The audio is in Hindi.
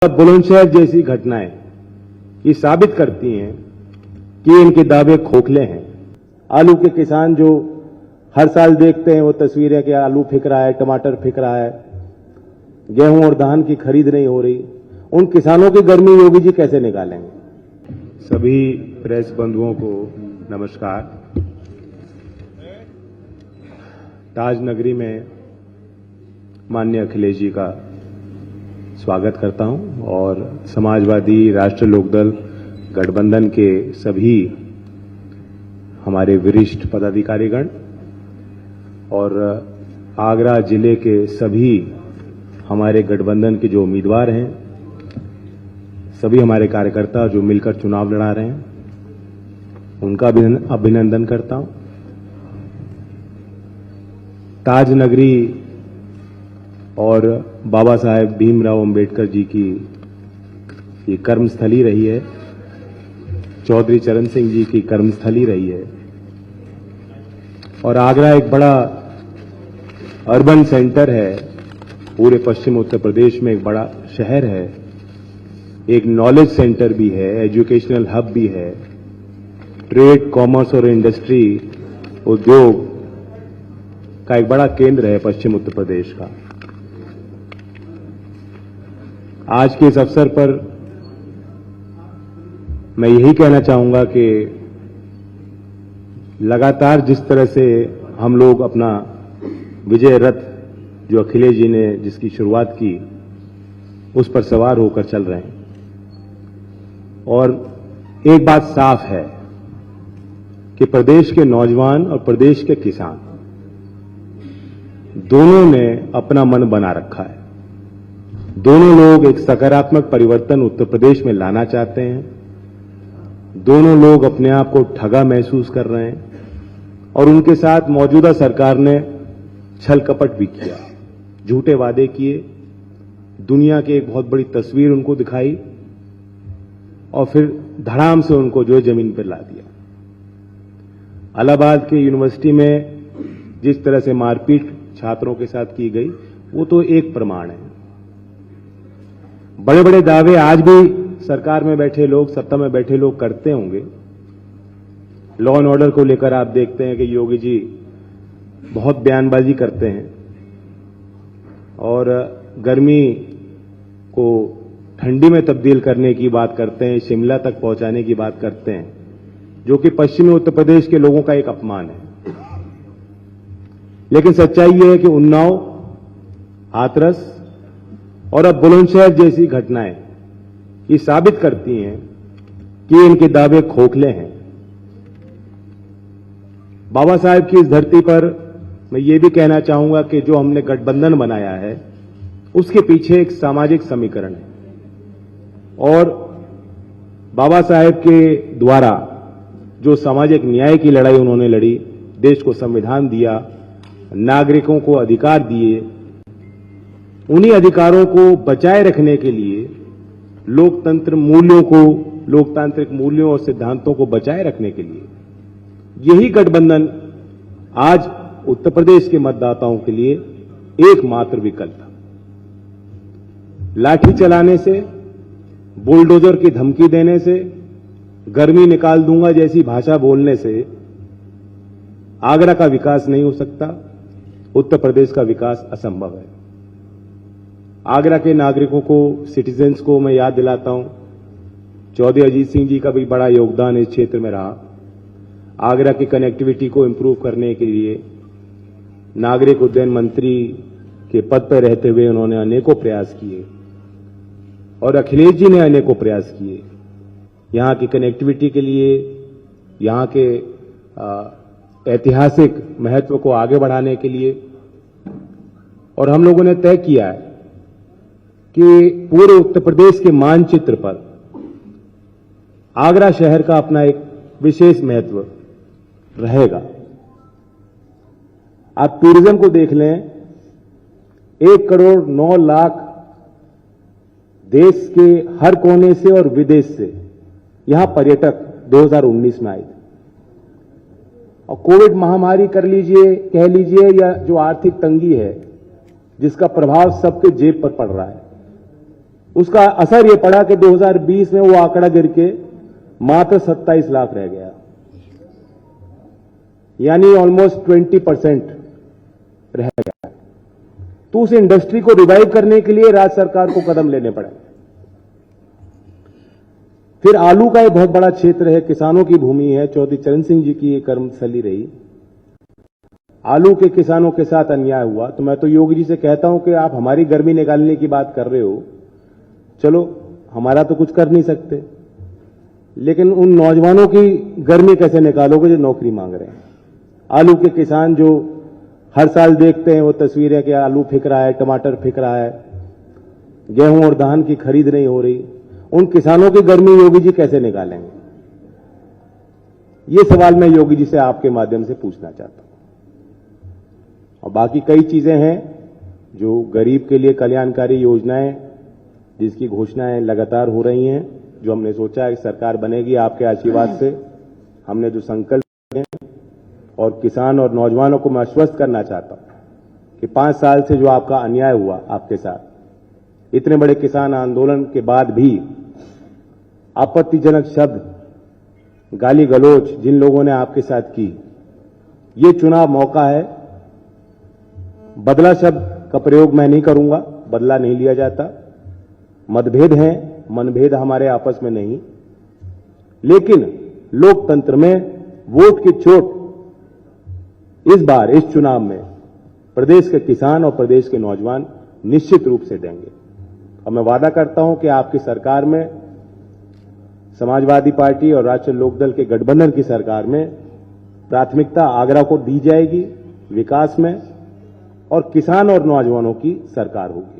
बुलंदशहर जैसी घटनाएं ये साबित करती हैं कि इनके दावे खोखले हैं। आलू के किसान जो हर साल देखते हैं वो तस्वीरें कि आलू फेंक रहा है, टमाटर फेंक रहा है, गेहूं और धान की खरीद नहीं हो रही, उन किसानों की गर्मी योगी जी कैसे निकालेंगे? सभी प्रेस बंधुओं को नमस्कार। ताज नगरी में माननीय अखिलेश जी का स्वागत करता हूं और समाजवादी राष्ट्र लोकदल गठबंधन के सभी हमारे वरिष्ठ पदाधिकारीगण और आगरा जिले के सभी हमारे गठबंधन के जो उम्मीदवार हैं, सभी हमारे कार्यकर्ता जो मिलकर चुनाव लड़ा रहे हैं, उनका अभिनंदन करता हूं। ताज नगरी और बाबा साहेब भीमराव अंबेडकर जी की ये कर्मस्थली रही है, चौधरी चरण सिंह जी की कर्मस्थली रही है और आगरा एक बड़ा अर्बन सेंटर है, पूरे पश्चिम उत्तर प्रदेश में एक बड़ा शहर है, एक नॉलेज सेंटर भी है, एजुकेशनल हब भी है, ट्रेड, कॉमर्स और इंडस्ट्री, उद्योग का एक बड़ा केंद्र है पश्चिम उत्तर प्रदेश का। आज के इस अवसर पर मैं यही कहना चाहूंगा कि लगातार जिस तरह से हम लोग अपना विजय रथ जो अखिलेश जी ने जिसकी शुरुआत की उस पर सवार होकर चल रहे हैं और एक बात साफ है कि प्रदेश के नौजवान और प्रदेश के किसान दोनों ने अपना मन बना रखा है। दोनों लोग एक सकारात्मक परिवर्तन उत्तर प्रदेश में लाना चाहते हैं। दोनों लोग अपने आप को ठगा महसूस कर रहे हैं और उनके साथ मौजूदा सरकार ने छल कपट भी किया, झूठे वादे किए, दुनिया की एक बहुत बड़ी तस्वीर उनको दिखाई और फिर धड़ाम से उनको जो है जमीन पर ला दिया। इलाहाबाद के यूनिवर्सिटी में जिस तरह से मारपीट छात्रों के साथ की गई वो तो एक प्रमाण है। बड़े बड़े दावे आज भी सरकार में बैठे लोग, सत्ता में बैठे लोग करते होंगे। लॉ एंड ऑर्डर को लेकर आप देखते हैं कि योगी जी बहुत बयानबाजी करते हैं और गर्मी को ठंडी में तब्दील करने की बात करते हैं, शिमला तक पहुंचाने की बात करते हैं, जो कि पश्चिमी उत्तर प्रदेश के लोगों का एक अपमान है। लेकिन सच्चाई यह है कि उन्नाव, हाथरस और अब बुलंदशहर जैसी घटनाएं ये साबित करती हैं कि इनके दावे खोखले हैं। बाबा साहेब की इस धरती पर मैं ये भी कहना चाहूंगा कि जो हमने गठबंधन बनाया है उसके पीछे एक सामाजिक समीकरण है और बाबा साहेब के द्वारा जो सामाजिक न्याय की लड़ाई उन्होंने लड़ी, देश को संविधान दिया, नागरिकों को अधिकार दिए, उन्हीं अधिकारों को बचाए रखने के लिए लोकतंत्र मूल्यों को, लोकतांत्रिक मूल्यों और सिद्धांतों को बचाए रखने के लिए यही गठबंधन आज उत्तर प्रदेश के मतदाताओं के लिए एकमात्र विकल्प था। लाठी चलाने से, बुलडोजर की धमकी देने से, गर्मी निकाल दूंगा जैसी भाषा बोलने से आगरा का विकास नहीं हो सकता, उत्तर प्रदेश का विकास असंभव है। आगरा के नागरिकों को, सिटीजन्स को मैं याद दिलाता हूं, चौधरी अजीत सिंह जी का भी बड़ा योगदान इस क्षेत्र में रहा। आगरा की कनेक्टिविटी को इंप्रूव करने के लिए नागरिक उड्डयन मंत्री के पद पर रहते हुए उन्होंने अनेकों प्रयास किए और अखिलेश जी ने अनेकों प्रयास किए यहां की कनेक्टिविटी के लिए, यहां के ऐतिहासिक महत्व को आगे बढ़ाने के लिए। और हम लोगों ने तय किया है कि पूरे उत्तर प्रदेश के मानचित्र पर आगरा शहर का अपना एक विशेष महत्व रहेगा। आप टूरिज्म को देख लें, 1,09,00,000 देश के हर कोने से और विदेश से यहां पर्यटक 2019 में आए थे और कोविड महामारी कर लीजिए, कह लीजिए, या जो आर्थिक तंगी है जिसका प्रभाव सबके जेब पर पड़ रहा है, उसका असर ये पड़ा कि 2020 में वो आंकड़ा गिर के मात्र 27 लाख रह गया, यानी ऑलमोस्ट 20% रह गया। तो उस इंडस्ट्री को रिवाइव करने के लिए राज्य सरकार को कदम लेने पड़े। फिर आलू का एक बहुत बड़ा क्षेत्र है, किसानों की भूमि है, चौधरी चरण सिंह जी की कर्मस्थली रही। आलू के किसानों के साथ अन्याय हुआ, तो मैं तो योगी जी से कहता हूं कि आप हमारी गर्मी निकालने की बात कर रहे हो, चलो हमारा तो कुछ कर नहीं सकते, लेकिन उन नौजवानों की गर्मी कैसे निकालोगे जो नौकरी मांग रहे हैं। आलू के किसान जो हर साल देखते हैं वो तस्वीरें कि आलू फेंक रहा है, टमाटर फेंक रहा है, गेहूं और धान की खरीद नहीं हो रही, उन किसानों की गर्मी योगी जी कैसे निकालेंगे? ये सवाल मैं योगी जी से आपके माध्यम से पूछना चाहता हूं। और बाकी कई चीजें हैं जो गरीब के लिए कल्याणकारी योजनाएं जिसकी घोषणाएं लगातार हो रही हैं, जो हमने सोचा है कि सरकार बनेगी आपके आशीर्वाद से, हमने जो संकल्प लिए और किसान और नौजवानों को मैं आश्वस्त करना चाहता हूं कि 5 साल से जो आपका अन्याय हुआ आपके साथ, इतने बड़े किसान आंदोलन के बाद भी आपत्तिजनक शब्द, गाली गलौज जिन लोगों ने आपके साथ की, ये चुनाव मौका है। बदला शब्द का प्रयोग मैं नहीं करूंगा, बदला नहीं लिया जाता, मतभेद हैं, मनभेद हमारे आपस में नहीं, लेकिन लोकतंत्र में वोट की चोट इस बार इस चुनाव में प्रदेश के किसान और प्रदेश के नौजवान निश्चित रूप से देंगे। और मैं वादा करता हूं कि आपकी सरकार में, समाजवादी पार्टी और राष्ट्रीय लोकदल के गठबंधन की सरकार में प्राथमिकता आगरा को दी जाएगी विकास में, और किसान और नौजवानों की सरकार होगी।